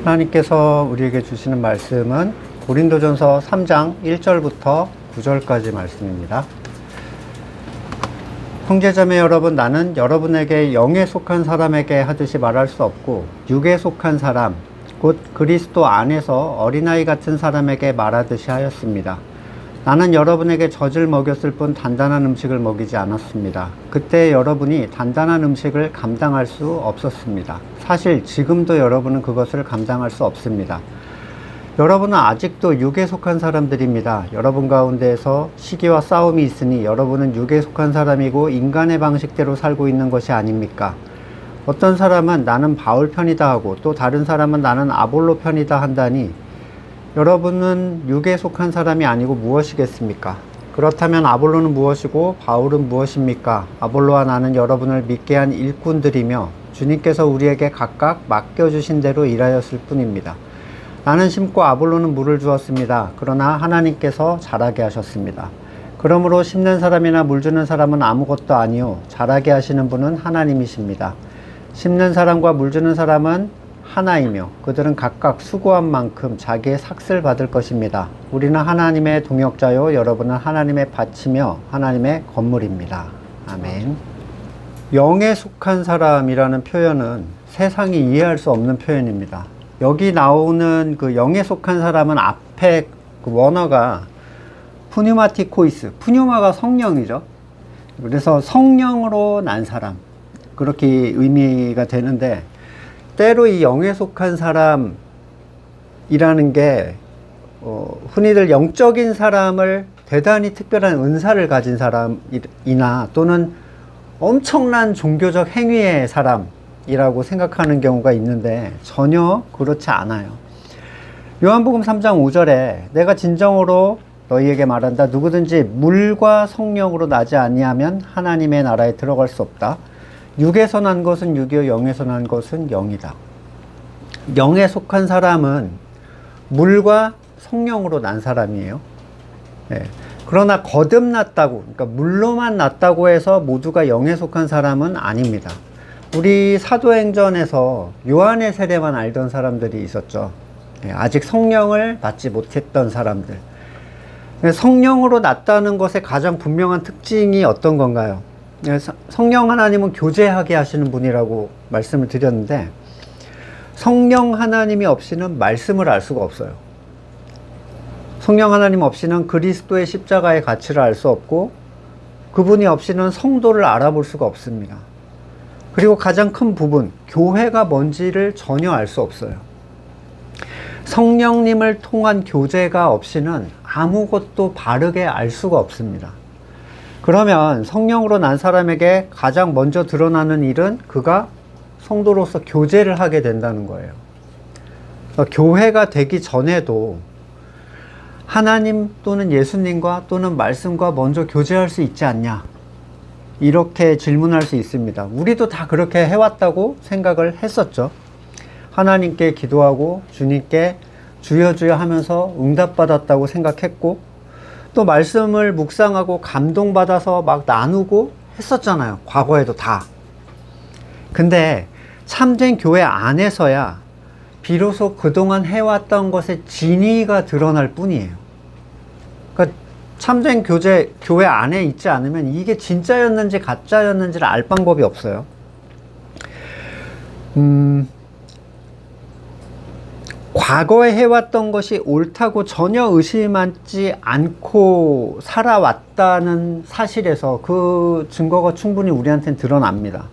하나님께서 우리에게 주시는 말씀은 고린도전서 3장 1절부터 9절까지 말씀입니다. 형제자매 여러분, 나는 여러분에게 영에 속한 사람에게 하듯이 말할 수 없고 육에 속한 사람, 곧 그리스도 안에서 어린아이 같은 사람에게 말하듯이 하였습니다. 나는 여러분에게 젖을 먹였을 뿐 단단한 음식을 먹이지 않았습니다. 그때 여러분이 단단한 음식을 감당할 수 없었습니다. 사실 지금도 여러분은 그것을 감당할 수 없습니다. 여러분은 아직도 육에 속한 사람들입니다. 여러분 가운데에서 시기와 싸움이 있으니 여러분은 육에 속한 사람이고 인간의 방식대로 살고 있는 것이 아닙니까? 어떤 사람은 나는 바울 편이다 하고 또 다른 사람은 나는 아볼로 편이다 한다니 여러분은 육에 속한 사람이 아니고 무엇이겠습니까? 그렇다면 아볼로는 무엇이고 바울은 무엇입니까? 아볼로와 나는 여러분을 믿게 한 일꾼들이며 주님께서 우리에게 각각 맡겨주신 대로 일하였을 뿐입니다. 나는 심고 아볼로는 물을 주었습니다. 그러나 하나님께서 자라게 하셨습니다. 그러므로 심는 사람이나 물 주는 사람은 아무것도 아니요 자라게 하시는 분은 하나님이십니다. 심는 사람과 물 주는 사람은 하나이며 그들은 각각 수고한 만큼 자기의 삭슬 받을 것입니다. 우리는 하나님의 동역자요 여러분은 하나님의 밭이며 하나님의 건물입니다. 아멘. 영에 속한 사람이라는 표현은 세상이 이해할 수 없는 표현입니다. 여기 나오는 그 영에 속한 사람은 앞에 그 원어가 푸뉴마티코이스, 푸뉴마가 성령이죠. 그래서 성령으로 난 사람, 그렇게 의미가 되는데 때로 이 영에 속한 사람이라는 게 흔히들 영적인 사람을 대단히 특별한 은사를 가진 사람이나 또는 엄청난 종교적 행위의 사람이라고 생각하는 경우가 있는데 전혀 그렇지 않아요. 요한복음 3장 5절에 내가 진정으로 너희에게 말한다. 누구든지 물과 성령으로 나지 아니하면 하나님의 나라에 들어갈 수 없다. 육에서 난 것은 육이요 영에서 난 것은 영이다. 영에 속한 사람은 물과 성령으로 난 사람이에요. 네. 그러나 거듭났다고, 그러니까 물로만 났다고 해서 모두가 영에 속한 사람은 아닙니다. 우리 사도행전에서 요한의 세례만 알던 사람들이 있었죠. 네. 아직 성령을 받지 못했던 사람들. 성령으로 났다는 것의 가장 분명한 특징이 어떤 건가요? 성령 하나님은 교제하게 하시는 분이라고 말씀을 드렸는데 성령 하나님이 없이는 말씀을 알 수가 없어요. 성령 하나님 없이는 그리스도의 십자가의 가치를 알 수 없고 그분이 없이는 성도를 알아볼 수가 없습니다. 그리고 가장 큰 부분, 교회가 뭔지를 전혀 알 수 없어요. 성령님을 통한 교제가 없이는 아무것도 바르게 알 수가 없습니다. 그러면 성령으로 난 사람에게 가장 먼저 드러나는 일은 그가 성도로서 교제를 하게 된다는 거예요. 그러니까 교회가 되기 전에도 하나님 또는 예수님과 또는 말씀과 먼저 교제할 수 있지 않냐, 이렇게 질문할 수 있습니다. 우리도 다 그렇게 해왔다고 생각을 했었죠. 하나님께 기도하고 주님께 주여 주여 하면서 응답받았다고 생각했고 또 말씀을 묵상하고 감동받아서 막 나누고 했었잖아요. 과거에도 다. 근데 참된 교회 안에서야 비로소 그동안 해왔던 것의 진위가 드러날 뿐이에요. 그러니까 참된 교회 안에 있지 않으면 이게 진짜였는지 가짜였는지를 알 방법이 없어요. 과거에 해왔던 것이 옳다고 전혀 의심하지 않고 살아왔다는 사실에서 그 증거가 충분히 우리한테는 드러납니다.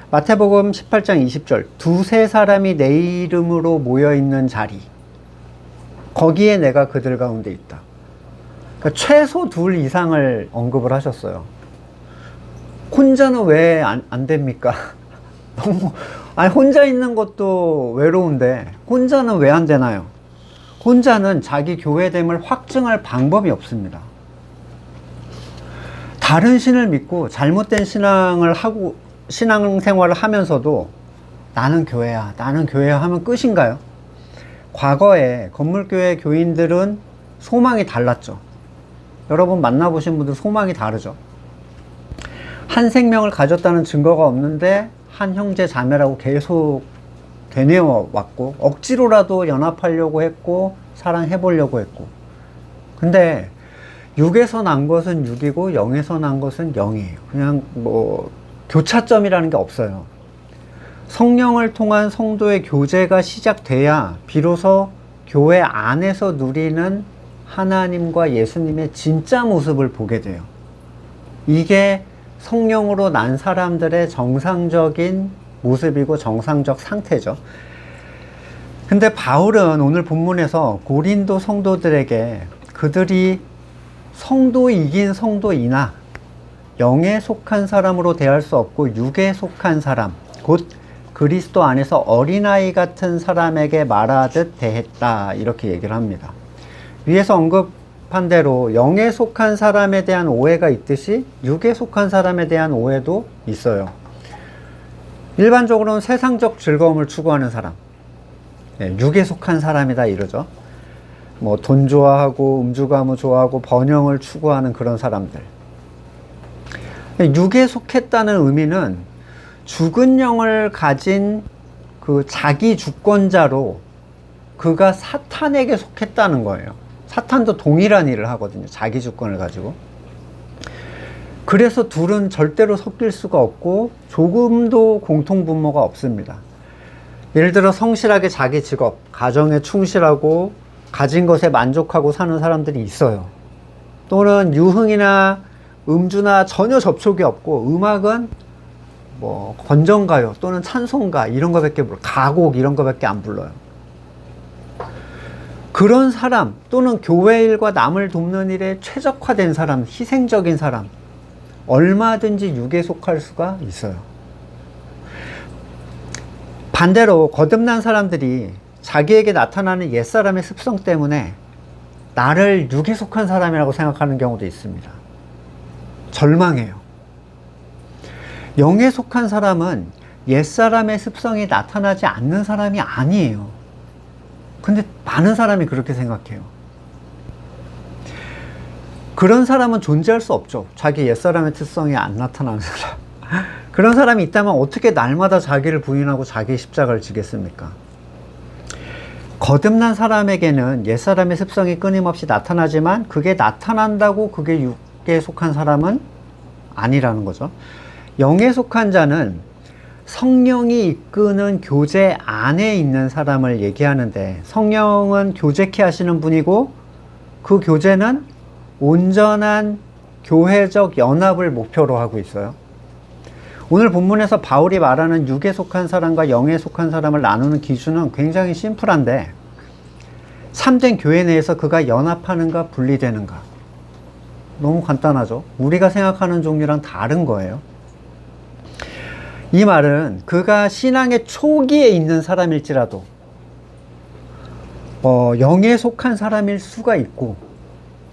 마태복음 18장 20절 두세 사람이 내 이름으로 모여있는 자리, 거기에 내가 그들 가운데 있다. 그러니까 최소 둘 이상을 언급을 하셨어요. 혼자는 왜 안 됩니까? 너무 아니 혼자 있는 것도 외로운데 혼자는 왜 안 되나요? 혼자는 자기 교회됨을 확증할 방법이 없습니다. 다른 신을 믿고 잘못된 신앙생활을 하면서도 나는 교회야 하면 끝인가요? 과거에 건물교회 교인들은 소망이 달랐죠. 여러분 만나보신 분들 소망이 다르죠. 한 생명을 가졌다는 증거가 없는데 한 형제 자매라고 계속 되뇌어 왔고, 억지로라도 연합하려고 했고, 사랑해 보려고 했고. 근데 육에서 난 것은 육이고 영에서 난 것은 영이에요. 그냥 뭐 교차점이라는 게 없어요. 성령을 통한 성도의 교제가 시작돼야 비로소 교회 안에서 누리는 하나님과 예수님의 진짜 모습을 보게 돼요. 이게 성령으로 난 사람들의 정상적인 모습이고 정상적 상태죠. 근데 바울은 오늘 본문에서 고린도 성도들에게 그들이 성도이긴 성도이나 영에 속한 사람으로 대할 수 없고 육에 속한 사람, 곧 그리스도 안에서 어린아이 같은 사람에게 말하듯 대했다, 이렇게 얘기를 합니다. 위에서 언급한 대로 영에 속한 사람에 대한 오해가 있듯이 육에 속한 사람에 대한 오해도 있어요. 일반적으로는 세상적 즐거움을 추구하는 사람, 육에 속한 사람이다 이러죠. 뭐 돈 좋아하고 음주가무 좋아하고 번영을 추구하는 그런 사람들. 육에 속했다는 의미는 죽은 영을 가진 그 자기 주권자로 그가 사탄에게 속했다는 거예요. 사탄도 동일한 일을 하거든요. 자기 주권을 가지고. 그래서 둘은 절대로 섞일 수가 없고 조금도 공통분모가 없습니다. 예를 들어 성실하게 자기 직업, 가정에 충실하고 가진 것에 만족하고 사는 사람들이 있어요. 또는 유흥이나 음주나 전혀 접촉이 없고 음악은 뭐 건전가요 또는 찬송가 이런 거밖에 불러, 가곡 이런 거밖에 안 불러요. 그런 사람 또는 교회 일과 남을 돕는 일에 최적화된 사람, 희생적인 사람, 얼마든지 육에 속할 수가 있어요. 반대로 거듭난 사람들이 자기에게 나타나는 옛사람의 습성 때문에 나를 육에 속한 사람이라고 생각하는 경우도 있습니다. 절망해요. 영에 속한 사람은 옛사람의 습성이 나타나지 않는 사람이 아니에요. 근데 많은 사람이 그렇게 생각해요. 그런 사람은 존재할 수 없죠. 자기 옛사람의 특성이 안 나타나는 사람. 그런 사람이 있다면 어떻게 날마다 자기를 부인하고 자기의 십자가를 지겠습니까? 거듭난 사람에게는 옛사람의 습성이 끊임없이 나타나지만 그게 나타난다고 그게 육에 속한 사람은 아니라는 거죠. 영에 속한 자는 성령이 이끄는 교제 안에 있는 사람을 얘기하는데, 성령은 교제케 하시는 분이고 그 교제는 온전한 교회적 연합을 목표로 하고 있어요. 오늘 본문에서 바울이 말하는 육에 속한 사람과 영에 속한 사람을 나누는 기준은 굉장히 심플한데, 참된 교회 내에서 그가 연합하는가 분리되는가, 너무 간단하죠. 우리가 생각하는 종류랑 다른 거예요. 이 말은 그가 신앙의 초기에 있는 사람일지라도 영에 속한 사람일 수가 있고,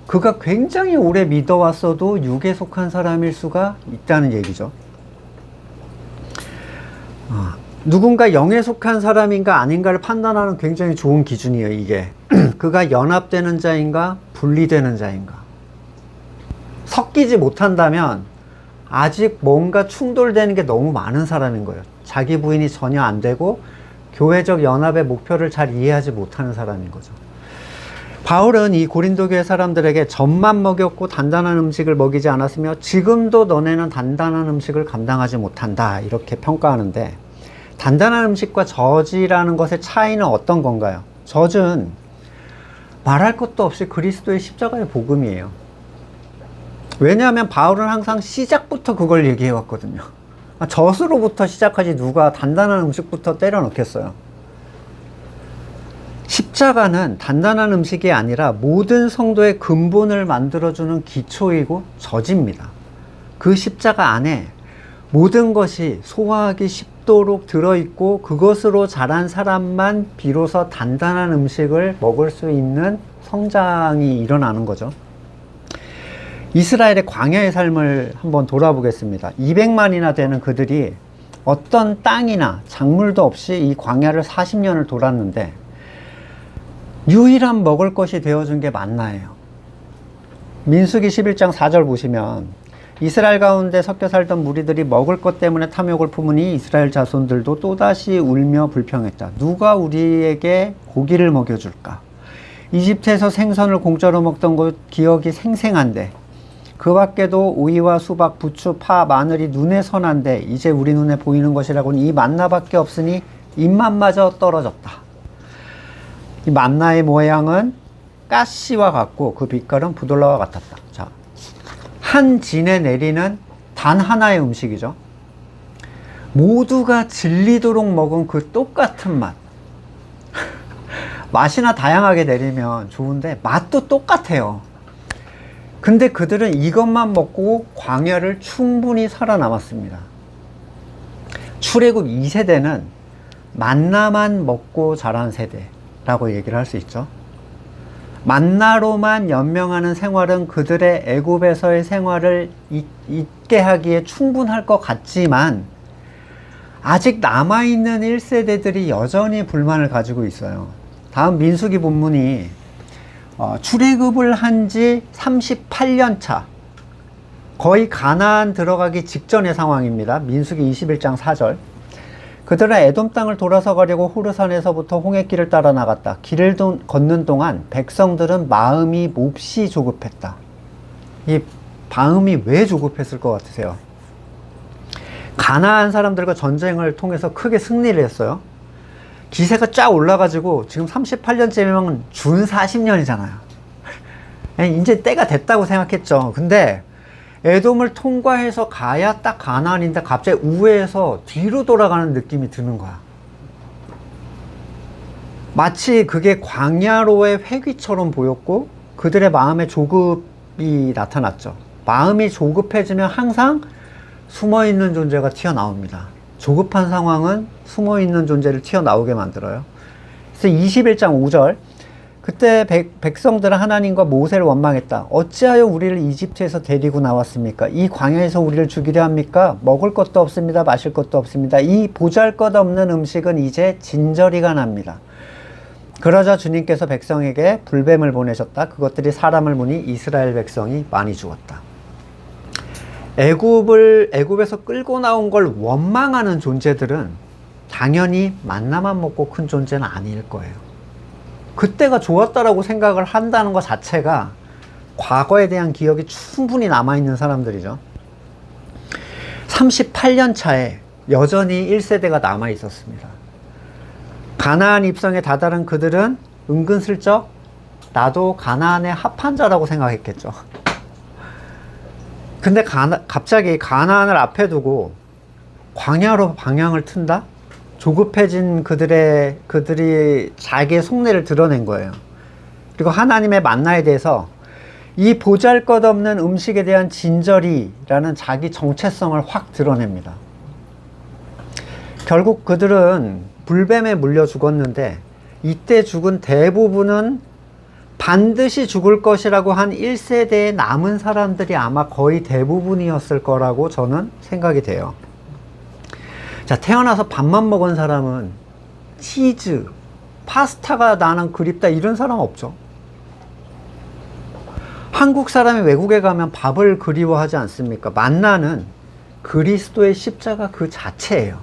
그가 굉장히 오래 믿어왔어도 육에 속한 사람일 수가 있다는 얘기죠. 누군가 영에 속한 사람인가 아닌가를 판단하는 굉장히 좋은 기준이에요, 이게. 그가 연합되는 자인가 분리되는 자인가. 섞이지 못한다면 아직 뭔가 충돌되는 게 너무 많은 사람인 거예요. 자기 부인이 전혀 안 되고 교회적 연합의 목표를 잘 이해하지 못하는 사람인 거죠. 바울은 이 고린도 교회 사람들에게 젖만 먹였고 단단한 음식을 먹이지 않았으며 지금도 너네는 단단한 음식을 감당하지 못한다, 이렇게 평가하는데, 단단한 음식과 젖이라는 것의 차이는 어떤 건가요? 젖은 말할 것도 없이 그리스도의 십자가의 복음이에요. 왜냐하면 바울은 항상 시작부터 그걸 얘기해 왔거든요. 젖으로부터 시작하지 누가 단단한 음식부터 때려 넣겠어요. 십자가는 단단한 음식이 아니라 모든 성도의 근본을 만들어주는 기초이고 젖입니다. 그 십자가 안에 모든 것이 소화하기 쉽도록 들어있고 그것으로 자란 사람만 비로소 단단한 음식을 먹을 수 있는 성장이 일어나는 거죠. 이스라엘의 광야의 삶을 한번 돌아보겠습니다. 200만이나 되는 그들이 어떤 땅이나 작물도 없이 이 광야를 40년을 돌았는데 유일한 먹을 것이 되어준 게 만나예요. 민수기 11장 4절 보시면 이스라엘 가운데 섞여 살던 무리들이 먹을 것 때문에 탐욕을 품으니 이스라엘 자손들도 또다시 울며 불평했다. 누가 우리에게 고기를 먹여줄까? 이집트에서 생선을 공짜로 먹던 것 기억이 생생한데 그 밖에도 오이와 수박, 부추, 파, 마늘이 눈에 선한데 이제 우리 눈에 보이는 것이라고는 이 만나밖에 없으니 입맛마저 떨어졌다. 이 만나의 모양은 가시와 같고 그 빛깔은 부들러와 같았다. 자, 한 진에 내리는 단 하나의 음식이죠. 모두가 질리도록 먹은 그 똑같은 맛. 맛이나 다양하게 내리면 좋은데 맛도 똑같아요. 근데 그들은 이것만 먹고 광야를 충분히 살아남았습니다. 출애굽 2세대는 만나만 먹고 자란 세대라고 얘기를 할 수 있죠. 만나로만 연명하는 생활은 그들의 애굽에서의 생활을 잊게 하기에 충분할 것 같지만 아직 남아있는 1세대들이 여전히 불만을 가지고 있어요. 다음 민수기 본문이 출애굽을 한 지 38년 차, 거의 가나안 들어가기 직전의 상황입니다. 민수기 21장 4절. 그들은 에돔 땅을 돌아서 가려고 호르산에서부터 홍해길을 따라 나갔다. 길을 걷는 동안 백성들은 마음이 몹시 조급했다. 이 마음이 왜 조급했을 것 같으세요? 가나안 사람들과 전쟁을 통해서 크게 승리를 했어요. 기세가 쫙 올라가지고 지금 38년째면 준 40년이잖아요. 이제 때가 됐다고 생각했죠. 근데 에돔을 통과해서 가야 딱 가나안인데 갑자기 우회해서 뒤로 돌아가는 느낌이 드는 거야. 마치 그게 광야로의 회귀처럼 보였고 그들의 마음에 조급이 나타났죠. 마음이 조급해지면 항상 숨어있는 존재가 튀어나옵니다. 조급한 상황은 숨어있는 존재를 튀어나오게 만들어요. 그래서 21장 5절, 그때 백성들은 하나님과 모세를 원망했다. 어찌하여 우리를 이집트에서 데리고 나왔습니까? 이 광야에서 우리를 죽이려 합니까? 먹을 것도 없습니다. 마실 것도 없습니다. 이 보잘것없는 음식은 이제 진저리가 납니다. 그러자 주님께서 백성에게 불뱀을 보내셨다. 그것들이 사람을 무니 이스라엘 백성이 많이 죽었다. 애굽에서 끌고 나온 걸 원망하는 존재들은 당연히 만나만 먹고 큰 존재는 아닐 거예요. 그때가 좋았다라고 생각을 한다는 것 자체가 과거에 대한 기억이 충분히 남아있는 사람들이죠. 38년 차에 여전히 1세대가 남아있었습니다. 가나안 입성에 다다른 그들은 은근슬쩍 나도 가나안의 합판자라고 생각했겠죠. 근데 갑자기 가나안을 앞에 두고 광야로 방향을 튼다? 조급해진 그들이 자기의 속내를 드러낸 거예요. 그리고 하나님의 만나에 대해서 이 보잘것없는 음식에 대한 진저리라는 자기 정체성을 확 드러냅니다. 결국 그들은 불뱀에 물려 죽었는데 이때 죽은 대부분은 반드시 죽을 것이라고 한 1세대에 남은 사람들이 아마 거의 대부분이었을 거라고 저는 생각이 돼요. 자, 태어나서 밥만 먹은 사람은 치즈, 파스타가 나는 그립다 이런 사람 없죠. 한국 사람이 외국에 가면 밥을 그리워하지 않습니까? 만나는 그리스도의 십자가 그 자체예요.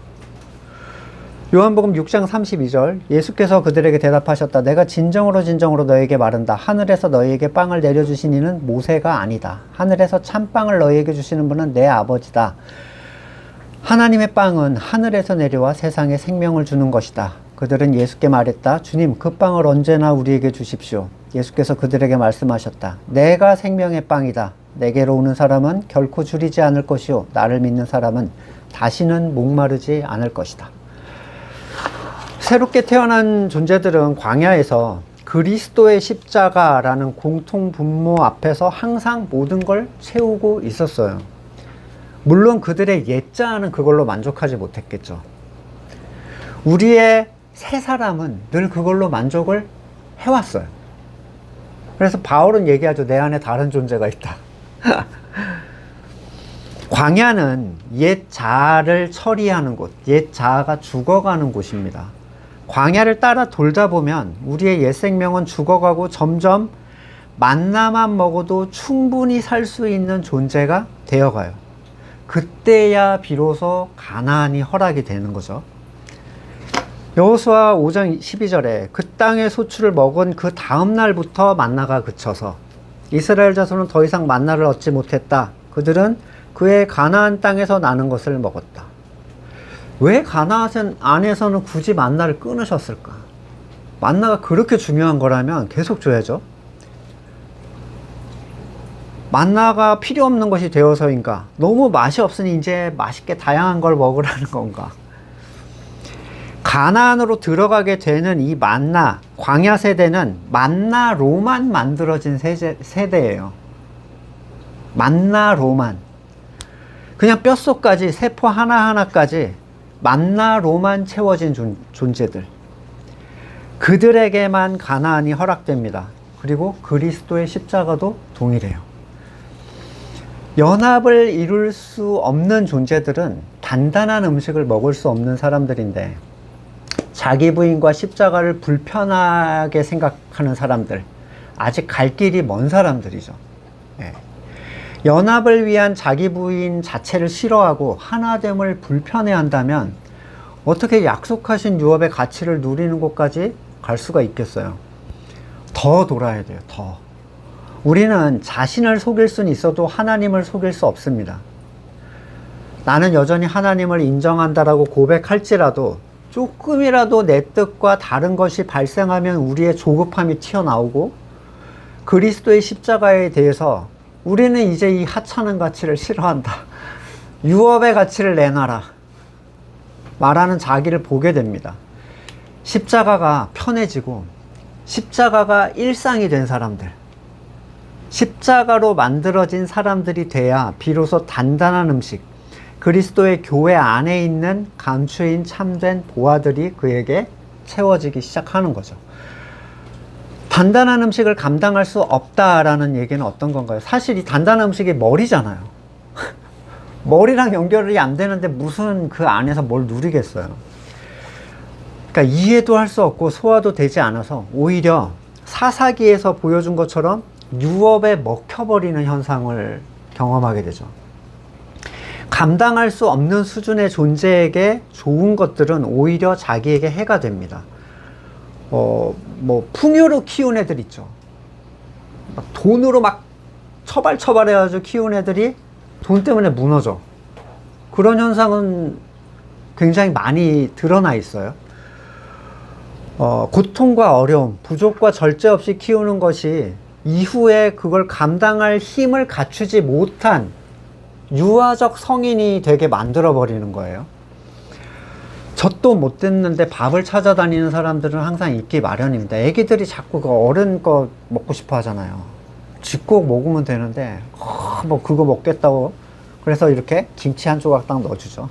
요한복음 6장 32절, 예수께서 그들에게 대답하셨다. 내가 진정으로 너에게 말한다. 하늘에서 너희에게 빵을 내려주신 이는 모세가 아니다. 하늘에서 참빵을 너희에게 주시는 분은 내 아버지다. 하나님의 빵은 하늘에서 내려와 세상에 생명을 주는 것이다. 그들은 예수께 말했다. 주님, 그 빵을 언제나 우리에게 주십시오. 예수께서 그들에게 말씀하셨다. 내가 생명의 빵이다. 내게로 오는 사람은 결코 줄이지 않을 것이요. 나를 믿는 사람은 다시는 목마르지 않을 것이다. 새롭게 태어난 존재들은 광야에서 그리스도의 십자가라는 공통 분모 앞에서 항상 모든 걸 채우고 있었어요. 물론 그들의 옛자아는 그걸로 만족하지 못했겠죠. 우리의 새 사람은 늘 그걸로 만족을 해왔어요. 그래서 바울은 얘기하죠. 내 안에 다른 존재가 있다. 광야는 옛 자아를 처리하는 곳, 옛 자아가 죽어가는 곳입니다. 광야를 따라 돌다 보면 우리의 옛 생명은 죽어가고 점점 만나만 먹어도 충분히 살 수 있는 존재가 되어가요. 그때야 비로소 가나안이 허락이 되는 거죠. 여호수아 5장 12절에 그 땅의 소출을 먹은 그 다음 날부터 만나가 그쳐서 이스라엘 자손은 더 이상 만나를 얻지 못했다. 그들은 그의 가나안 땅에서 나는 것을 먹었다. 왜 가나안 안에서는 굳이 만나를 끊으셨을까? 만나가 그렇게 중요한 거라면 계속 줘야죠. 만나가 필요 없는 것이 되어서인가? 너무 맛이 없으니 이제 맛있게 다양한 걸 먹으라는 건가? 가나안으로 들어가게 되는 이 만나, 광야 세대는 만나로만 만들어진 세대예요. 만나로만. 그냥 뼛속까지, 세포 하나하나까지 만나로만 채워진 존재들. 그들에게만 가나안이 허락됩니다. 그리고 그리스도의 십자가도 동일해요. 연합을 이룰 수 없는 존재들은 단단한 음식을 먹을 수 없는 사람들인데, 자기 부인과 십자가를 불편하게 생각하는 사람들, 아직 갈 길이 먼 사람들이죠. 예. 연합을 위한 자기 부인 자체를 싫어하고 하나됨을 불편해한다면 어떻게 약속하신 유업의 가치를 누리는 곳까지 갈 수가 있겠어요? 더 돌아야 돼요. 더. 우리는 자신을 속일 수는 있어도 하나님을 속일 수 없습니다. 나는 여전히 하나님을 인정한다라고 고백할지라도 조금이라도 내 뜻과 다른 것이 발생하면 우리의 조급함이 튀어나오고, 그리스도의 십자가에 대해서 우리는 이제 이 하찮은 가치를 싫어한다, 유업의 가치를 내놔라 말하는 자기를 보게 됩니다. 십자가가 편해지고 십자가가 일상이 된 사람들, 십자가로 만들어진 사람들이 돼야 비로소 단단한 음식, 그리스도의 교회 안에 있는 감추인 참된 보화들이 그에게 채워지기 시작하는 거죠. 단단한 음식을 감당할 수 없다라는 얘기는 어떤 건가요? 사실 이 단단한 음식이 머리잖아요. 머리랑 연결이 안 되는데 무슨 그 안에서 뭘 누리겠어요. 그러니까 이해도 할 수 없고 소화도 되지 않아서 오히려 사사기에서 보여준 것처럼 유업에 먹혀버리는 현상을 경험하게 되죠. 감당할 수 없는 수준의 존재에게 좋은 것들은 오히려 자기에게 해가 됩니다. 풍요로 키운 애들 있죠. 막 돈으로 막 처발처발해가지고 키운 애들이 돈 때문에 무너져. 그런 현상은 굉장히 많이 드러나 있어요. 고통과 어려움, 부족과 절제 없이 키우는 것이 이후에 그걸 감당할 힘을 갖추지 못한 유아적 성인이 되게 만들어버리는 거예요. 젖도 못 듣는데 밥을 찾아다니는 사람들은 항상 있기 마련입니다. 애기들이 자꾸 그 어른 거 먹고 싶어 하잖아요. 쥐꼭 먹으면 되는데 뭐 그거 먹겠다고 그래서 이렇게 김치 한 조각 딱 넣어주죠.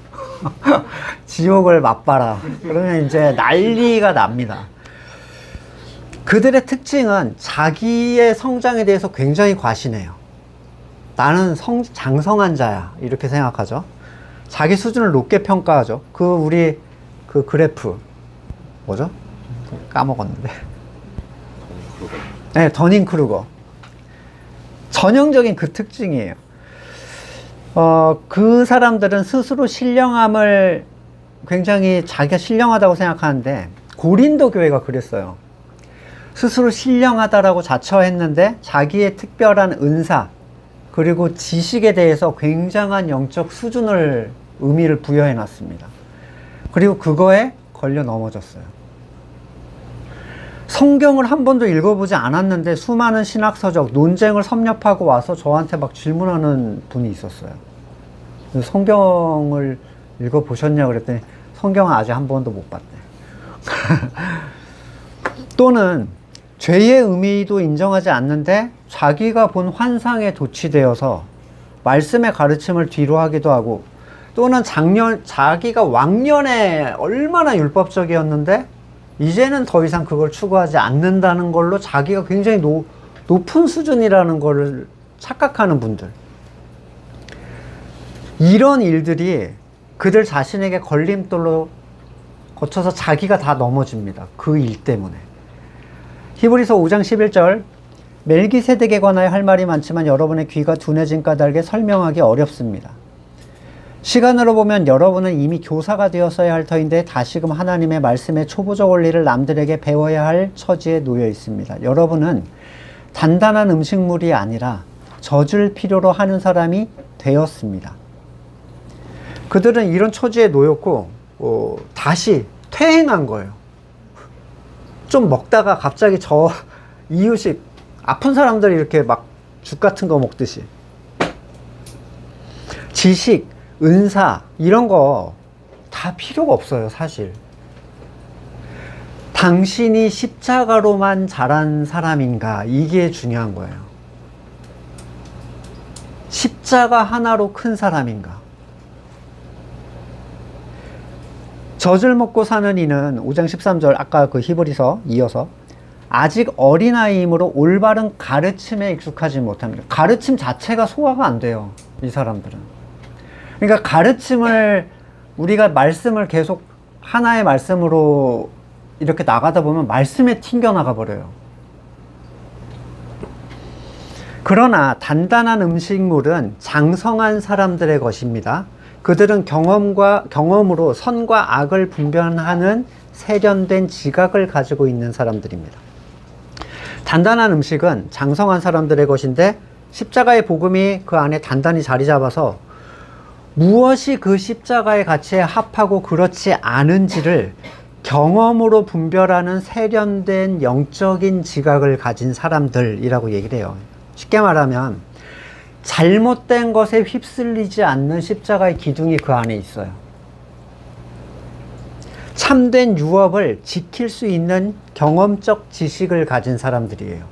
지옥을 맛봐라. 그러면 이제 난리가 납니다. 그들의 특징은 자기의 성장에 대해서 굉장히 과신해요. 나는 장성한 자야 이렇게 생각하죠. 자기 수준을 높게 평가하죠. 우리 그 그래프 뭐죠? 까먹었는데. 네, 더닝크루거. 전형적인 그 특징이에요. 그 사람들은 스스로 신령함을 굉장히 자기가 신령하다고 생각하는데, 고린도 교회가 그랬어요. 스스로 신령하다라고 자처했는데 자기의 특별한 은사 그리고 지식에 대해서 굉장한 영적 수준을 의미를 부여해 놨습니다. 그리고 그거에 걸려 넘어졌어요. 성경을 한 번도 읽어보지 않았는데 수많은 신학서적 논쟁을 섭렵하고 와서 저한테 막 질문하는 분이 있었어요. 성경을 읽어보셨냐 그랬더니 성경은 아직 한 번도 못 봤대. 또는 죄의 의미도 인정하지 않는데 자기가 본 환상에 도취되어서 말씀의 가르침을 뒤로 하기도 하고, 또는 자기가 왕년에 얼마나 율법적이었는데 이제는 더 이상 그걸 추구하지 않는다는 걸로 자기가 굉장히 높은 수준이라는 거를 착각하는 분들. 이런 일들이 그들 자신에게 걸림돌로 거쳐서 자기가 다 넘어집니다. 그 일 때문에. 히브리서 5장 11절, 멜기세덱에 관하여 할 말이 많지만 여러분의 귀가 둔해진 까닭에 설명하기 어렵습니다. 시간으로 보면 여러분은 이미 교사가 되었어야 할 터인데 다시금 하나님의 말씀의 초보적 원리를 남들에게 배워야 할 처지에 놓여 있습니다. 여러분은 단단한 음식물이 아니라 젖을 필요로 하는 사람이 되었습니다. 그들은 이런 처지에 놓였고 다시 퇴행한 거예요. 좀 먹다가 갑자기 이웃이 아픈 사람들이 이렇게 막 죽 같은 거 먹듯이 지식, 은사 이런 거 다 필요가 없어요, 사실. 당신이 십자가로만 자란 사람인가, 이게 중요한 거예요. 십자가 하나로 큰 사람인가. 젖을 먹고 사는 이는 5장 13절 아까 그 히브리서 이어서 아직 어린아이이므로 올바른 가르침에 익숙하지 못합니다. 가르침 자체가 소화가 안 돼요, 이 사람들은. 그러니까 가르침을 우리가 말씀을 계속 하나의 말씀으로 이렇게 나가다 보면 말씀에 튕겨 나가 버려요. 그러나 단단한 음식물은 장성한 사람들의 것입니다. 그들은 경험으로 선과 악을 분별하는 세련된 지각을 가지고 있는 사람들입니다. 단단한 음식은 장성한 사람들의 것인데 십자가의 복음이 그 안에 단단히 자리 잡아서 무엇이 그 십자가의 가치에 합하고 그렇지 않은지를 경험으로 분별하는 세련된 영적인 지각을 가진 사람들이라고 얘기를 해요. 쉽게 말하면 잘못된 것에 휩쓸리지 않는 십자가의 기둥이 그 안에 있어요. 참된 유업을 지킬 수 있는 경험적 지식을 가진 사람들이에요.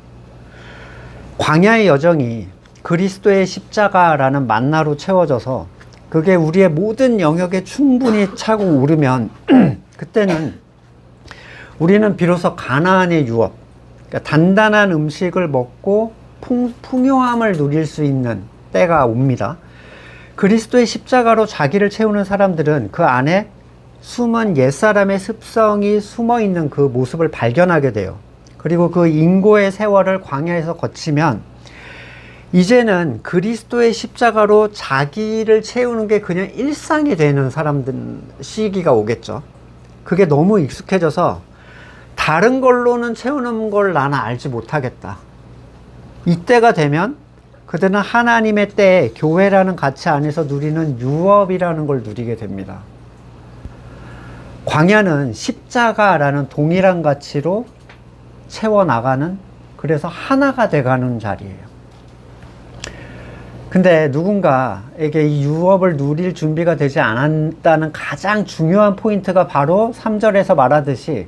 광야의 여정이 그리스도의 십자가라는 만나로 채워져서 그게 우리의 모든 영역에 충분히 차고 오르면 그때는 우리는 비로소 가나안의 유업, 그러니까 단단한 음식을 먹고 풍요함을 누릴 수 있는 때가 옵니다. 그리스도의 십자가로 자기를 채우는 사람들은 그 안에 숨은 옛사람의 습성이 숨어 있는 그 모습을 발견하게 돼요. 그리고 그 인고의 세월을 광야에서 거치면 이제는 그리스도의 십자가로 자기를 채우는 게 그냥 일상이 되는 사람들 시기가 오겠죠. 그게 너무 익숙해져서 다른 걸로는 채우는 걸 나는 알지 못하겠다. 이때가 되면 그들은 하나님의 때에 교회라는 가치 안에서 누리는 유업이라는 걸 누리게 됩니다. 광야는 십자가라는 동일한 가치로 채워나가는, 그래서 하나가 돼가는 자리예요. 근데 누군가에게 이 유업을 누릴 준비가 되지 않았다는 가장 중요한 포인트가 바로 3절에서 말하듯이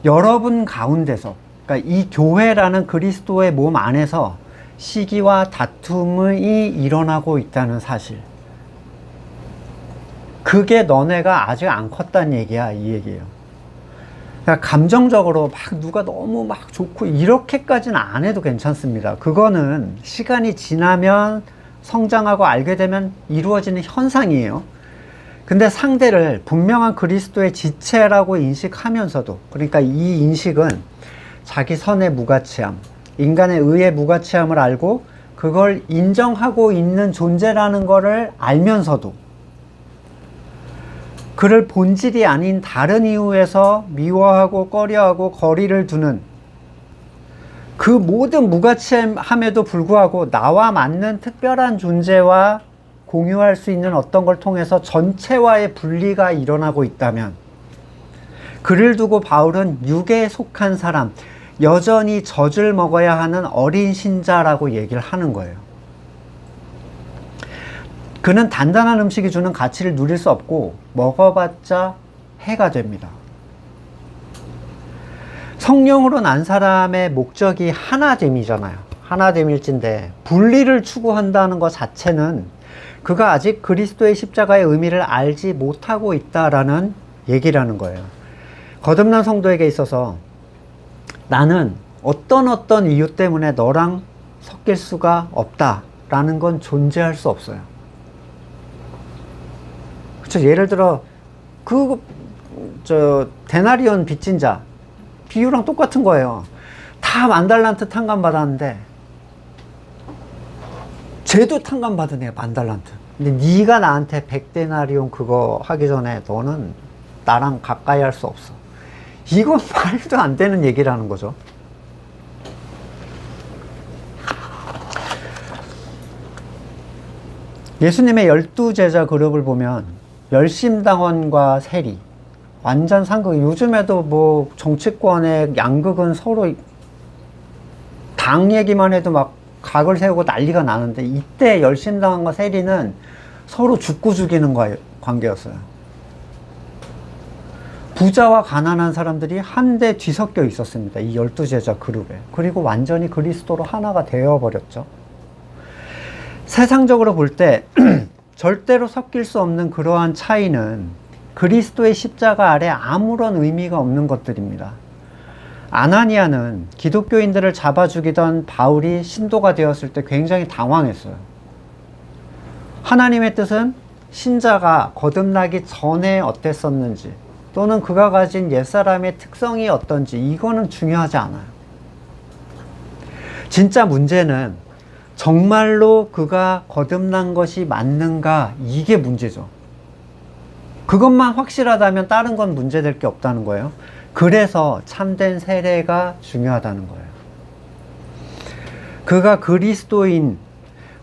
여러분 가운데서, 그러니까 이 교회라는 그리스도의 몸 안에서 시기와 다툼이 일어나고 있다는 사실. 그게 너네가 아직 안 컸다는 얘기야, 이 얘기예요. 그러니까 감정적으로 막 누가 너무 막 좋고 이렇게까지는 안 해도 괜찮습니다. 그거는 시간이 지나면 성장하고 알게 되면 이루어지는 현상이에요. 근데 상대를 분명한 그리스도의 지체라고 인식하면서도, 그러니까 이 인식은 자기 선의 무가치함, 인간의 의의 무가치함을 알고 그걸 인정하고 있는 존재라는 것을 알면서도 그를 본질이 아닌 다른 이유에서 미워하고 꺼려하고 거리를 두는 그 모든 무가치함에도 불구하고 나와 맞는 특별한 존재와 공유할 수 있는 어떤 걸 통해서 전체와의 분리가 일어나고 있다면, 그를 두고 바울은 육에 속한 사람, 여전히 젖을 먹어야 하는 어린 신자라고 얘기를 하는 거예요. 그는 단단한 음식이 주는 가치를 누릴 수 없고 먹어봤자 해가 됩니다. 성령으로 난 사람의 목적이 하나됨이잖아요. 하나됨일진데 분리를 추구한다는 것 자체는 그가 아직 그리스도의 십자가의 의미를 알지 못하고 있다라는 얘기라는 거예요. 거듭난 성도에게 있어서 나는 어떤 이유 때문에 너랑 섞일 수가 없다라는 건 존재할 수 없어요. 그쵸? 예를 들어 데나리온 빚진 자 비유랑 똑같은 거예요. 다 10,000달란트 탕감 받았는데 쟤도 탕감 받은 애가 10,000달란트. 근데 네가 나한테 100데나리온 그거 하기 전에 너는 나랑 가까이 할 수 없어. 이건 말도 안 되는 얘기라는 거죠. 예수님의 12제자 그룹을 보면 열심당원과 세리 완전 상극. 요즘에도 뭐 정치권의 양극은 서로 당 얘기만 해도 막 각을 세우고 난리가 나는데, 이때 열심당원과 세리는 서로 죽고 죽이는 관계였어요. 부자와 가난한 사람들이 한데 뒤섞여 있었습니다. 이 12제자 그룹에. 그리고 완전히 그리스도로 하나가 되어버렸죠. 세상적으로 볼 때 절대로 섞일 수 없는 그러한 차이는 그리스도의 십자가 아래 아무런 의미가 없는 것들입니다. 아나니아는 기독교인들을 잡아 죽이던 바울이 신도가 되었을 때 굉장히 당황했어요. 하나님의 뜻은 신자가 거듭나기 전에 어땠었는지, 또는 그가 가진 옛사람의 특성이 어떤지, 이거는 중요하지 않아요. 진짜 문제는 정말로 그가 거듭난 것이 맞는가, 이게 문제죠. 그것만 확실하다면 다른 건 문제될 게 없다는 거예요. 그래서 참된 세례가 중요하다는 거예요. 그가 그리스도인,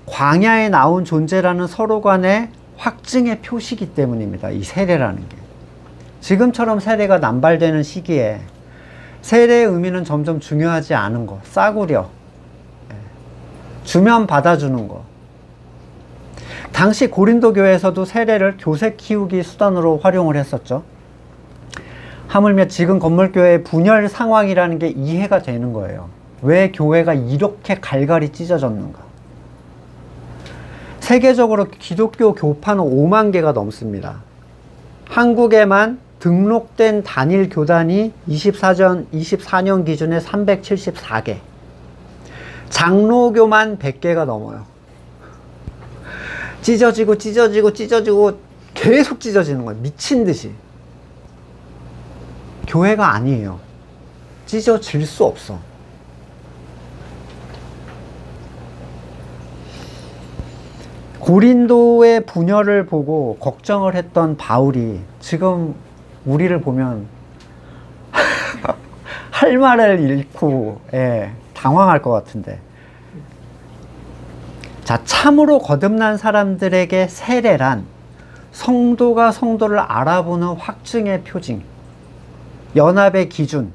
광야에 나온 존재라는 서로 간의 확증의 표시이기 때문입니다. 이 세례라는 게. 지금처럼 세례가 남발되는 시기에 세례의 의미는 점점 중요하지 않은 거, 싸구려, 주면 받아주는 거. 당시 고린도 교회에서도 세례를 교세 키우기 수단으로 활용을 했었죠. 하물며 지금 건물교회의 분열 상황이라는 게 이해가 되는 거예요. 왜 교회가 이렇게 갈갈이 찢어졌는가. 세계적으로 기독교 교파는 5만 개가 넘습니다. 한국에만 등록된 단일 교단이 24년 기준에 374개. 장로교만 100개가 넘어요. 찢어지고 계속 찢어지는 거예요. 미친 듯이. 교회가 아니에요. 찢어질 수 없어. 고린도의 분열을 보고 걱정을 했던 바울이 지금 우리를 보면 할 말을 잃고 당황할 것 같은데, 자, 참으로 거듭난 사람들에게 세례란 성도가 성도를 알아보는 확증의 표징, 연합의 기준,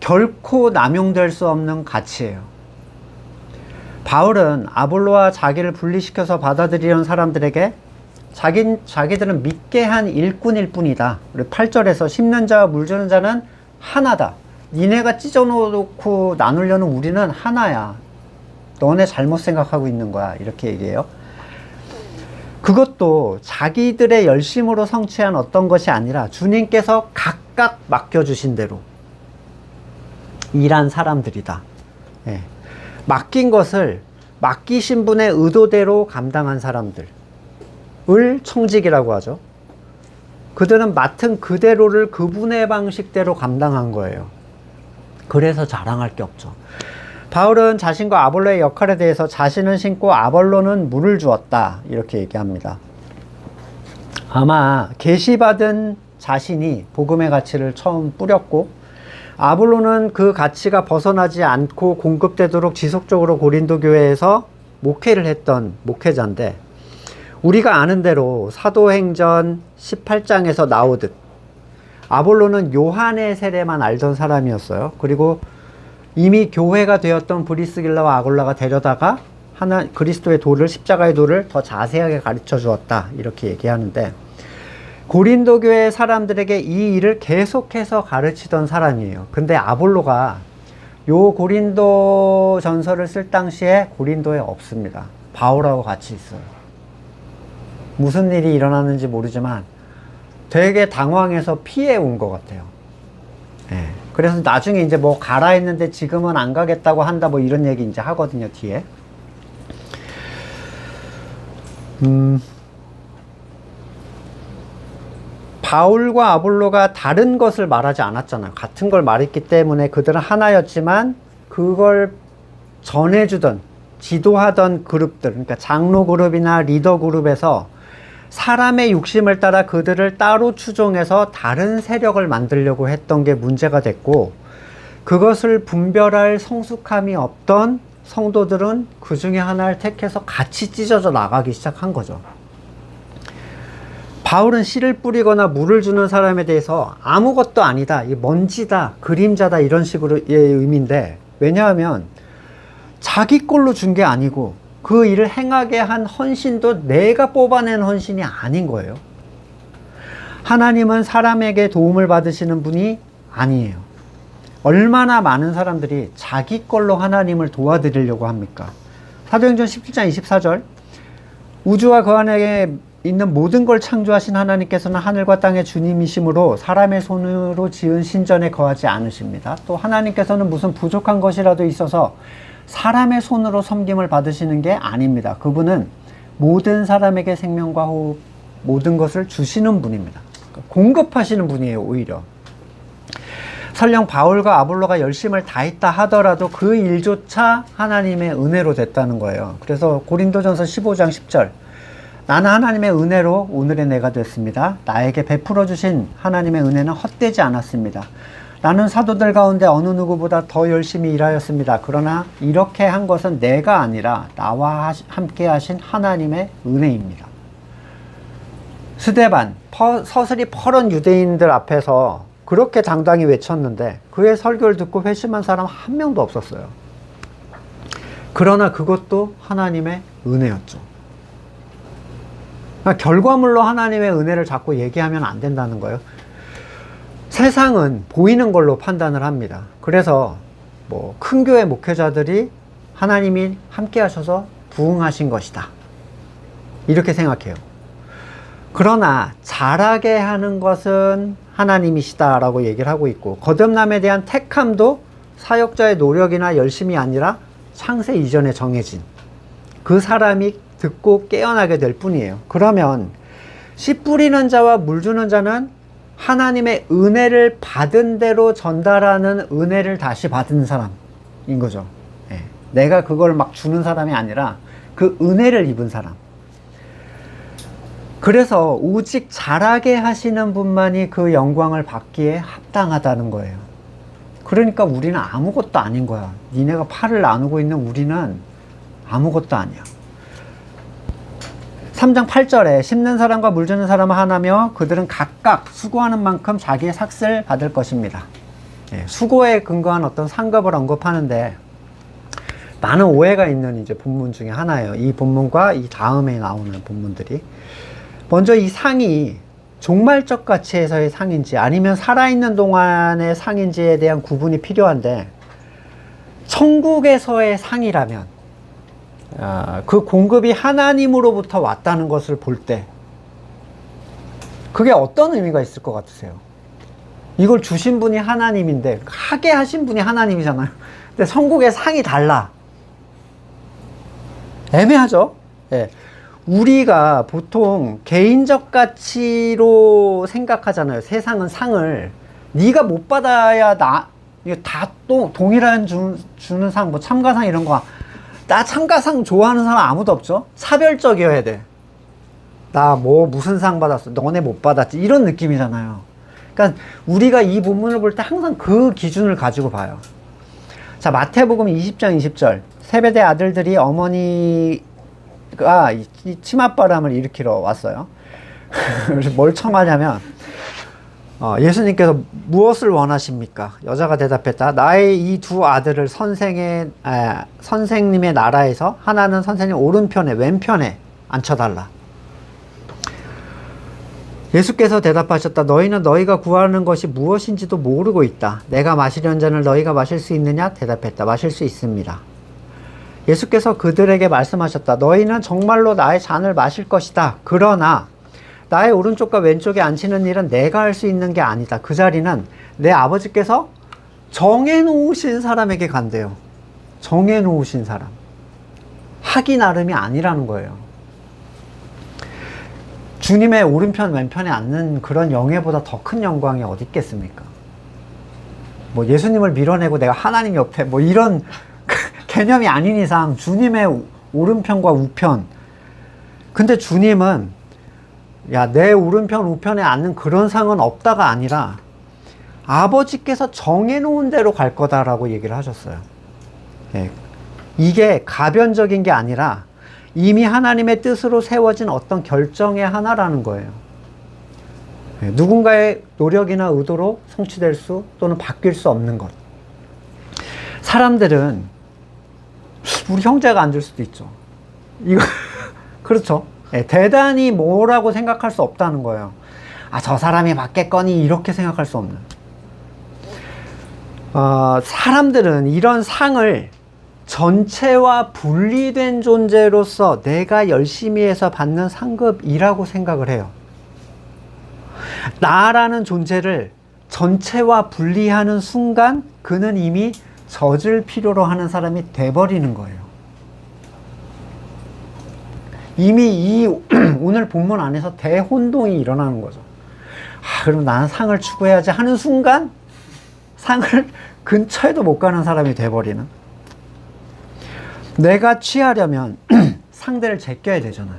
결코 남용될 수 없는 가치예요. 바울은 아볼로와 자기를 분리시켜서 받아들이려는 사람들에게 자기들은 믿게 한 일꾼일 뿐이다. 8절에서 심는 자와 물 주는 자는 하나다. 니네가 찢어놓고 나누려는 우리는 하나야. 너네 잘못 생각하고 있는 거야. 이렇게 얘기해요. 그것도 자기들의 열심으로 성취한 어떤 것이 아니라 주님께서 각각 맡겨주신 대로 일한 사람들이다. 맡긴 것을 맡기신 분의 의도대로 감당한 사람들을 청직이라고 하죠. 그들은 맡은 그대로를 그분의 방식대로 감당한 거예요. 그래서 자랑할 게 없죠. 바울은 자신과 아볼로의 역할에 대해서 자신은 심고 아볼로는 물을 주었다, 이렇게 얘기합니다. 아마 계시받은 자신이 복음의 가치를 처음 뿌렸고, 아볼로는 그 가치가 벗어나지 않고 공급되도록 지속적으로 고린도 교회에서 목회를 했던 목회자인데, 우리가 아는 대로 사도행전 18장에서 나오듯 아볼로는 요한의 세례만 알던 사람이었어요. 그리고 이미 교회가 되었던 브리스길라와 아굴라가 데려다가 그리스도의 도를, 십자가의 도를 더 자세하게 가르쳐 주었다, 이렇게 얘기하는데, 고린도 교회 사람들에게 이 일을 계속해서 가르치던 사람이에요. 근데 아볼로가 요 고린도 전서를 쓸 당시에 고린도에 없습니다. 바울하고 같이 있어요. 무슨 일이 일어났는지 모르지만 되게 당황해서 피해 온 것 같아요. 그래서 나중에 이제 뭐 가라 했는데 지금은 안 가겠다고 한다, 뭐 이런 얘기 이제 하거든요, 뒤에. 바울과 아볼로가 다른 것을 말하지 않았잖아요. 같은 걸 말했기 때문에 그들은 하나였지만 그걸 전해주던, 지도하던 그룹들, 그러니까 장로 그룹이나 리더 그룹에서 사람의 욕심을 따라 그들을 따로 추종해서 다른 세력을 만들려고 했던 게 문제가 됐고, 그것을 분별할 성숙함이 없던 성도들은 그 중에 하나를 택해서 같이 찢어져 나가기 시작한 거죠. 바울은 씨를 뿌리거나 물을 주는 사람에 대해서 아무것도 아니다, 이 먼지다, 그림자다, 이런 식으로의 의미인데, 왜냐하면 자기 걸로 준 게 아니고 그 일을 행하게 한 헌신도 내가 뽑아낸 헌신이 아닌 거예요. 하나님은 사람에게 도움을 받으시는 분이 아니에요. 얼마나 많은 사람들이 자기 걸로 하나님을 도와드리려고 합니까? 사도행전 17장 24절, 우주와 그 안에 있는 모든 걸 창조하신 하나님께서는 하늘과 땅의 주님이시므로 사람의 손으로 지은 신전에 거하지 않으십니다. 또 하나님께서는 무슨 부족한 것이라도 있어서 사람의 손으로 섬김을 받으시는 게 아닙니다. 그분은 모든 사람에게 생명과 호흡, 모든 것을 주시는 분입니다. 공급하시는 분이에요, 오히려. 설령 바울과 아볼로가 열심을 다했다 하더라도 그 일조차 하나님의 은혜로 됐다는 거예요. 그래서 고린도전서 15장 10절, 나는 하나님의 은혜로 오늘의 내가 됐습니다. 나에게 베풀어 주신 하나님의 은혜는 헛되지 않았습니다. 나는 사도들 가운데 어느 누구보다 더 열심히 일하였습니다. 그러나 이렇게 한 것은 내가 아니라 나와 함께 하신 하나님의 은혜입니다. 스데반, 서슬이 퍼런 유대인들 앞에서 그렇게 당당히 외쳤는데 그의 설교를 듣고 회심한 사람 한 명도 없었어요. 그러나 그것도 하나님의 은혜였죠. 그러니까 결과물로 하나님의 은혜를 자꾸 얘기하면 안 된다는 거예요. 세상은 보이는 걸로 판단을 합니다. 그래서 뭐 큰 교회 목회자들이 하나님이 함께 하셔서 부흥하신 것이다, 이렇게 생각해요. 그러나 잘하게 하는 것은 하나님이시다라고 얘기를 하고 있고, 거듭남에 대한 택함도 사역자의 노력이나 열심이 아니라 창세 이전에 정해진 그 사람이 듣고 깨어나게 될 뿐이에요. 그러면 씨 뿌리는 자와 물 주는 자는 하나님의 은혜를 받은 대로 전달하는 은혜를 다시 받은 사람인 거죠. 네. 내가 그걸 막 주는 사람이 아니라 그 은혜를 입은 사람. 그래서 오직 잘하게 하시는 분만이 그 영광을 받기에 합당하다는 거예요. 그러니까 우리는 아무것도 아닌 거야. 니네가 팔을 나누고 있는 우리는 아무것도 아니야. 3장 8절에 심는 사람과 물 주는 사람은 하나며 그들은 각각 수고하는 만큼 자기의 삭을 받을 것입니다. 수고에 근거한 어떤 상급을 언급하는데 많은 오해가 있는 이제 본문 중에 하나예요. 이 본문과 이 다음에 나오는 본문들이. 먼저 이 상이 종말적 가치에서의 상인지 아니면 살아있는 동안의 상인지에 대한 구분이 필요한데, 천국에서의 상이라면 그 공급이 하나님으로부터 왔다는 것을 볼 때 그게 어떤 의미가 있을 것 같으세요? 이걸 주신 분이 하나님인데, 하게 하신 분이 하나님이잖아요. 근데 천국의 상이 달라. 애매하죠? 예. 우리가 보통 개인적 가치로 생각하잖아요. 세상은 상을 네가 못 받아야 이게 다 또 동일한 주는 상, 뭐 참가상 이런 거, 나 참가상 좋아하는 사람 아무도 없죠. 사별적이어야 돼. 나 뭐 무슨 상 받았어, 너네 못 받았지, 이런 느낌이잖아요. 그러니까 우리가 이 본문을 볼 때 항상 그 기준을 가지고 봐요. 자, 마태복음 20장 20절, 세베대 아들들이 어머니가 이 치맛바람을 일으키러 왔어요. 뭘 청하냐면 예수님께서 무엇을 원하십니까? 여자가 대답했다. 나의 이 두 아들을 선생님의 나라에서 하나는 선생님 오른편에 왼편에 앉혀달라. 예수께서 대답하셨다. 너희는 너희가 구하는 것이 무엇인지도 모르고 있다. 내가 마시려는 잔을 너희가 마실 수 있느냐? 대답했다. 마실 수 있습니다. 예수께서 그들에게 말씀하셨다. 너희는 정말로 나의 잔을 마실 것이다. 그러나 나의 오른쪽과 왼쪽에 앉히는 일은 내가 할 수 있는 게 아니다. 그 자리는 내 아버지께서 정해놓으신 사람에게 간대요. 정해놓으신 사람. 하기 나름이 아니라는 거예요. 주님의 오른편 왼편에 앉는 그런 영예보다 더 큰 영광이 어디 있겠습니까? 뭐 예수님을 밀어내고 내가 하나님 옆에 뭐 이런 개념이 아닌 이상 주님의 오른편과 우편. 근데 주님은 야, 내 오른편 우편에 앉는 그런 상은 없다가 아니라 아버지께서 정해놓은 대로 갈 거다라고 얘기를 하셨어요. 예. 이게 가변적인 게 아니라 이미 하나님의 뜻으로 세워진 어떤 결정의 하나라는 거예요. 예. 누군가의 노력이나 의도로 성취될 수 또는 바뀔 수 없는 것. 사람들은 우리 형제가 앉을 수도 있죠. 이거 그렇죠. 예. 대단히 뭐라고 생각할 수 없다는 거예요. 아, 저 사람이 받겠거니 이렇게 생각할 수 없는. 사람들은 이런 상을 전체와 분리된 존재로서 내가 열심히 해서 받는 상급이라고 생각을 해요. 나라는 존재를 전체와 분리하는 순간 그는 이미 젖을 필요로 하는 사람이 돼버리는 거예요. 이미 이 오늘 본문 안에서 대혼동이 일어나는 거죠. 아, 그럼 나는 상을 추구해야지 하는 순간 상을 근처에도 못 가는 사람이 돼버리는. 내가 취하려면 상대를 제껴야 되잖아요.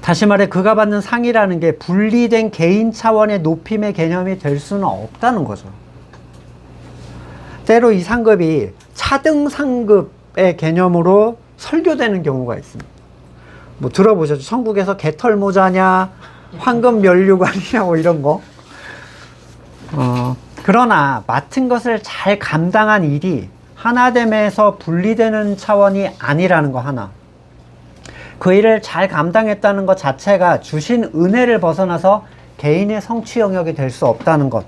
다시 말해 그가 받는 상이라는 게 분리된 개인 차원의 높임의 개념이 될 수는 없다는 거죠. 때로 이 상급이 차등 상급의 개념으로 설교되는 경우가 있습니다. 뭐 들어보셨죠? 천국에서 개털 모자냐, 황금 면류관이냐, 뭐 이런 거. 그러나 맡은 것을 잘 감당한 일이 하나됨에서 분리되는 차원이 아니라는 거 하나. 그 일을 잘 감당했다는 것 자체가 주신 은혜를 벗어나서 개인의 성취 영역이 될 수 없다는 것.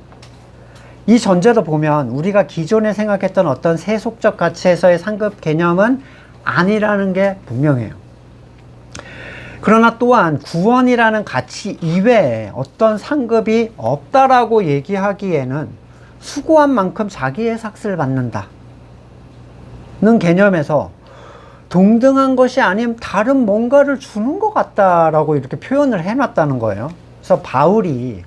이 전제로 보면 우리가 기존에 생각했던 어떤 세속적 가치에서의 상급 개념은 아니라는 게 분명해요. 그러나 또한 구원이라는 가치 이외에 어떤 상급이 없다라고 얘기하기에는 수고한 만큼 자기의 삭스를 받는다 는 개념에서 동등한 것이 아닌 다른 뭔가를 주는 것 같다라고 이렇게 표현을 해놨다는 거예요. 그래서 바울이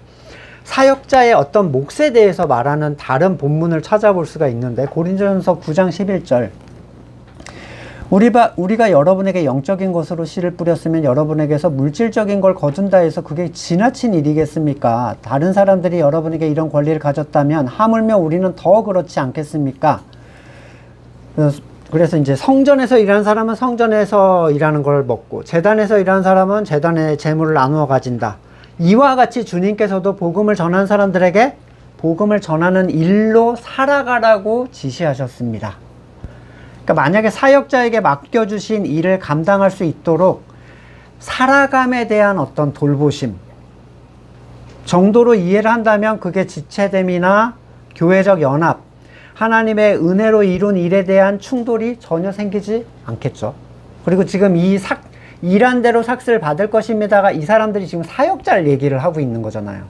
사역자의 어떤 몫에 대해서 말하는 다른 본문을 찾아볼 수가 있는데 고린도전서 9장 11절 우리가 여러분에게 영적인 것으로 씨를 뿌렸으면 여러분에게서 물질적인 걸 거둔다 해서 그게 지나친 일이겠습니까? 다른 사람들이 여러분에게 이런 권리를 가졌다면 하물며 우리는 더 그렇지 않겠습니까? 그래서 이제 성전에서 일하는 사람은 성전에서 일하는 걸 먹고 제단에서 일하는 사람은 제단의 재물을 나누어 가진다. 이와 같이 주님께서도 복음을 전하는 사람들에게 복음을 전하는 일로 살아가라고 지시하셨습니다. 그러니까 만약에 사역자에게 맡겨주신 일을 감당할 수 있도록 살아감에 대한 어떤 돌보심 정도로 이해를 한다면 그게 지체됨이나 교회적 연합, 하나님의 은혜로 이룬 일에 대한 충돌이 전혀 생기지 않겠죠. 그리고 지금 일한 대로 삭스를 받을 것입니다가 이 사람들이 지금 사역자를 얘기를 하고 있는 거잖아요.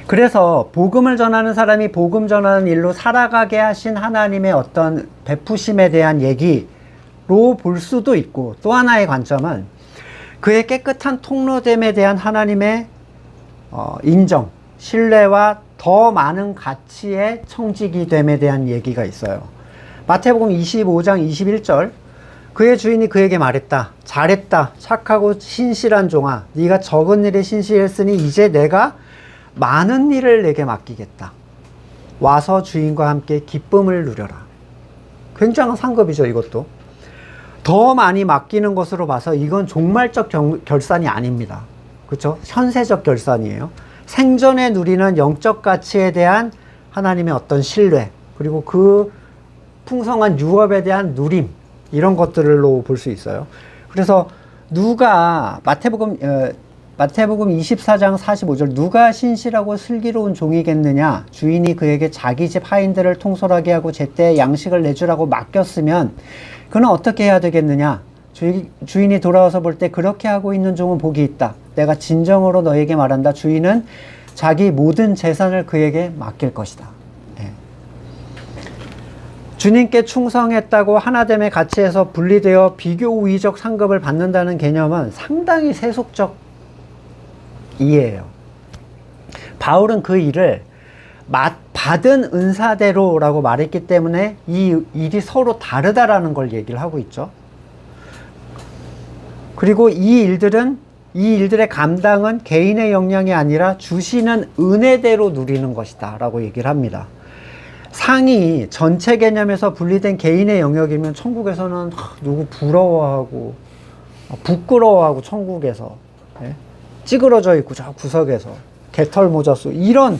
그래서 복음을 전하는 사람이 복음 전하는 일로 살아가게 하신 하나님의 어떤 베푸심에 대한 얘기로 볼 수도 있고, 또 하나의 관점은 그의 깨끗한 통로됨에 대한 하나님의 인정, 신뢰와 더 많은 가치의 청직이 됨에 대한 얘기가 있어요. 마태복음 25장 21절 그의 주인이 그에게 말했다. 잘했다. 착하고 신실한 종아. 네가 적은 일에 신실했으니 이제 내가 많은 일을 내게 맡기겠다. 와서 주인과 함께 기쁨을 누려라. 굉장한 상급이죠, 이것도. 더 많이 맡기는 것으로 봐서 이건 종말적 결산이 아닙니다. 그렇죠? 현세적 결산이에요. 생전에 누리는 영적 가치에 대한 하나님의 어떤 신뢰, 그리고 그 풍성한 유업에 대한 누림, 이런 것들로 볼 수 있어요. 그래서 누가 마태복음 24장 45절 누가 신실하고 슬기로운 종이겠느냐, 주인이 그에게 자기 집 하인들을 통솔하게 하고 제때 양식을 내주라고 맡겼으면 그는 어떻게 해야 되겠느냐. 주인이 돌아와서 볼 때 그렇게 하고 있는 종은 복이 있다. 내가 진정으로 너에게 말한다. 주인은 자기 모든 재산을 그에게 맡길 것이다. 네. 주님께 충성했다고 하나됨의 가치에서 분리되어 비교 우위적 상급을 받는다는 개념은 상당히 세속적 이해예요. 바울은 그 일을 받은 은사대로라고 말했기 때문에 이 일이 서로 다르다라는 걸 얘기를 하고 있죠. 그리고 이 일들의 감당은 개인의 역량이 아니라 주시는 은혜대로 누리는 것이다 라고 얘기를 합니다. 상이 전체 개념에서 분리된 개인의 영역이면 천국에서는 누구 부러워하고 부끄러워하고 천국에서 찌그러져 있고 저 구석에서 개털 모자수 이런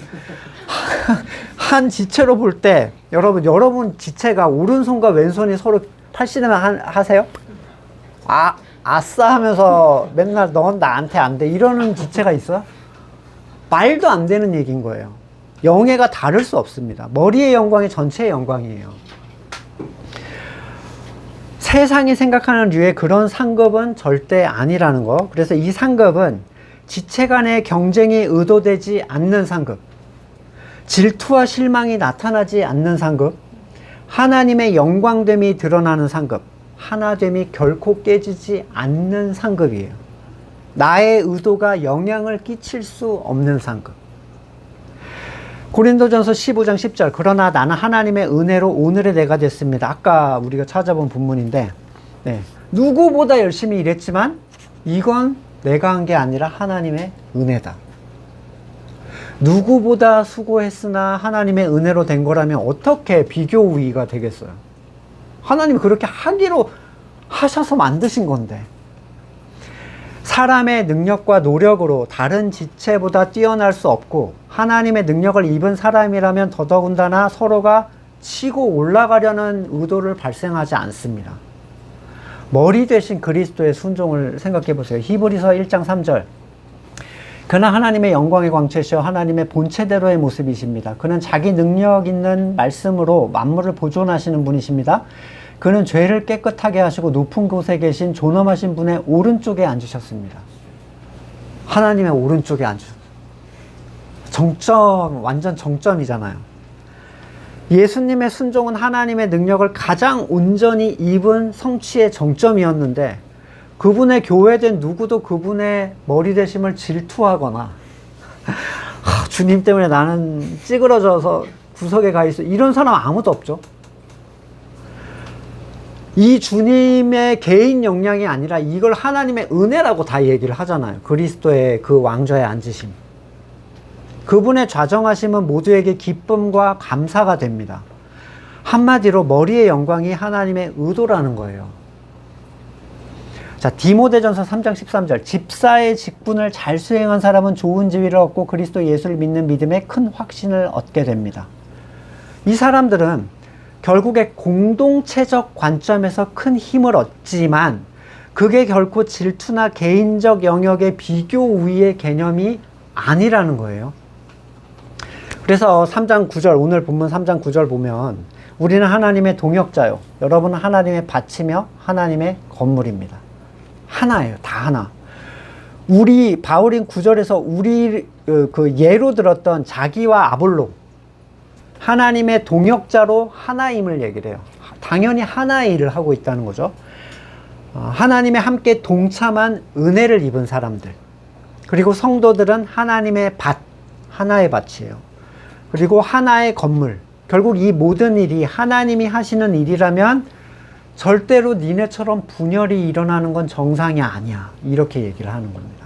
한 지체로 볼 때 여러분 지체가 오른손과 왼손이 서로 팔씨름을 하세요? 아싸 하면서 맨날 넌 나한테 안 돼 이러는 지체가 있어요? 말도 안 되는 얘기인 거예요. 영예가 다를 수 없습니다. 머리의 영광이 전체의 영광이에요. 세상이 생각하는 류의 그런 상급은 절대 아니라는 거. 그래서 이 상급은 지체 간의 경쟁이 의도되지 않는 상급, 질투와 실망이 나타나지 않는 상급, 하나님의 영광됨이 드러나는 상급, 하나됨이 결코 깨지지 않는 상급이에요. 나의 의도가 영향을 끼칠 수 없는 상급. 고린도전서 15장 10절 그러나 나는 하나님의 은혜로 오늘의 내가 됐습니다. 아까 우리가 찾아본 본문인데 누구보다 열심히 일했지만 이건 내가 한 게 아니라 하나님의 은혜다. 누구보다 수고했으나 하나님의 은혜로 된 거라면 어떻게 비교 우위가 되겠어요? 하나님이 그렇게 하기로 하셔서 만드신 건데 사람의 능력과 노력으로 다른 지체보다 뛰어날 수 없고 하나님의 능력을 입은 사람이라면 더더군다나 서로가 치고 올라가려는 의도를 발생하지 않습니다. 머리 대신 그리스도의 순종을 생각해 보세요. 히브리서 1장 3절 그는 하나님의 영광의 광채시여 하나님의 본체대로의 모습이십니다. 그는 자기 능력 있는 말씀으로 만물을 보존하시는 분이십니다. 그는 죄를 깨끗하게 하시고 높은 곳에 계신 존엄하신 분의 오른쪽에 앉으셨습니다. 하나님의 오른쪽에 앉으셨어요. 정점, 완전 정점이잖아요. 예수님의 순종은 하나님의 능력을 가장 온전히 입은 성취의 정점이었는데 그분의 교회된 누구도 그분의 머리 되심을 질투하거나 주님 때문에 나는 찌그러져서 구석에 가 있어 이런 사람 아무도 없죠. 이 주님의 개인 역량이 아니라 이걸 하나님의 은혜라고 다 얘기를 하잖아요. 그리스도의 그 왕좌에 앉으심. 그분의 좌정하심은 모두에게 기쁨과 감사가 됩니다. 한마디로 머리의 영광이 하나님의 의도라는 거예요. 자, 디모데전서 3장 13절 집사의 직분을 잘 수행한 사람은 좋은 지위를 얻고 그리스도 예수를 믿는 믿음에 큰 확신을 얻게 됩니다. 이 사람들은 결국에 공동체적 관점에서 큰 힘을 얻지만 그게 결코 질투나 개인적 영역의 비교 우위의 개념이 아니라는 거예요. 그래서 3장 9절 오늘 본문 3장 9절 보면 우리는 하나님의 동역자요 여러분은 하나님의 밭이며 하나님의 건물입니다. 하나예요. 다 하나. 바울인 9절에서 우리 그 예로 들었던 자기와 아볼로 하나님의 동역자로 하나임을 얘기를 해요. 당연히 하나의 일을 하고 있다는 거죠. 하나님의 함께 동참한 은혜를 입은 사람들. 그리고 성도들은 하나님의 밭, 하나의 밭이에요. 그리고 하나의 건물. 결국 이 모든 일이 하나님이 하시는 일이라면 절대로 니네처럼 분열이 일어나는 건 정상이 아니야. 이렇게 얘기를 하는 겁니다.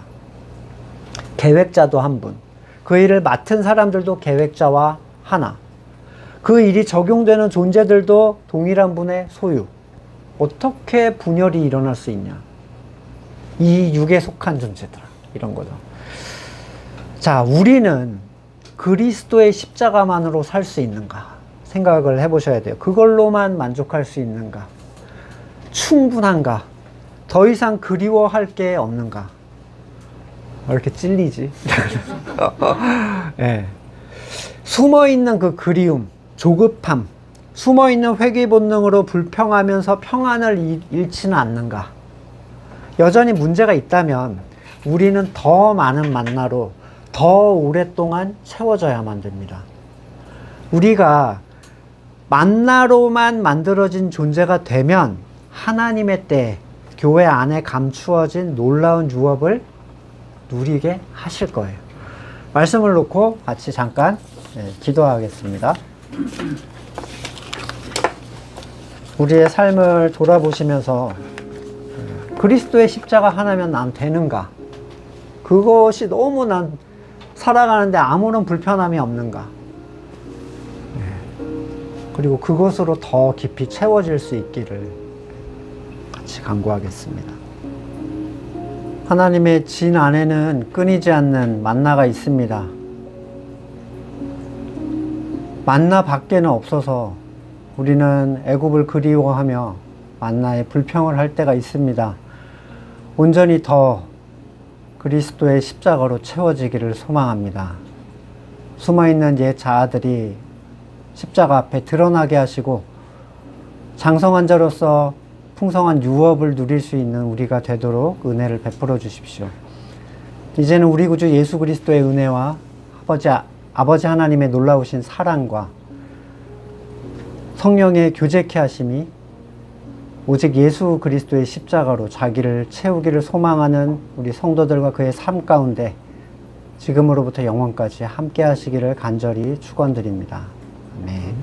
계획자도 한 분. 그 일을 맡은 사람들도 계획자와 하나. 그 일이 적용되는 존재들도 동일한 분의 소유. 어떻게 분열이 일어날 수 있냐. 이 육에 속한 존재들. 이런 거죠. 자, 우리는 그리스도의 십자가만으로 살 수 있는가? 생각을 해보셔야 돼요. 그걸로만 만족할 수 있는가? 충분한가? 더 이상 그리워할 게 없는가? 왜 이렇게 찔리지? 네. 숨어있는 그 그리움, 조급함, 숨어있는 회귀 본능으로 불평하면서 평안을 잃지는 않는가? 여전히 문제가 있다면 우리는 더 많은 만나로 더 오랫동안 채워져야만 됩니다. 우리가 만나로만 만들어진 존재가 되면 하나님의 때 교회 안에 감추어진 놀라운 유업을 누리게 하실 거예요. 말씀을 놓고 같이 잠깐 기도하겠습니다. 우리의 삶을 돌아보시면서 그리스도의 십자가 하나면 난 되는가? 그것이 너무 난 살아가는데 아무런 불편함이 없는가? 그리고 그것으로 더 깊이 채워질 수 있기를 같이 간구하겠습니다. 하나님의 진 안에는 끊이지 않는 만나가 있습니다. 만나 밖에는 없어서 우리는 애굽을 그리워하며 만나에 불평을 할 때가 있습니다. 온전히 더 그리스도의 십자가로 채워지기를 소망합니다. 숨어있는 옛 자아들이 십자가 앞에 드러나게 하시고 장성한 자로서 풍성한 유업을 누릴 수 있는 우리가 되도록 은혜를 베풀어 주십시오. 이제는 우리 구주 예수 그리스도의 은혜와 아버지 하나님의 놀라우신 사랑과 성령의 교제케 하심이 오직 예수 그리스도의 십자가로 자기를 채우기를 소망하는 우리 성도들과 그의 삶 가운데 지금으로부터 영원까지 함께 하시기를 간절히 축원드립니다. 아멘.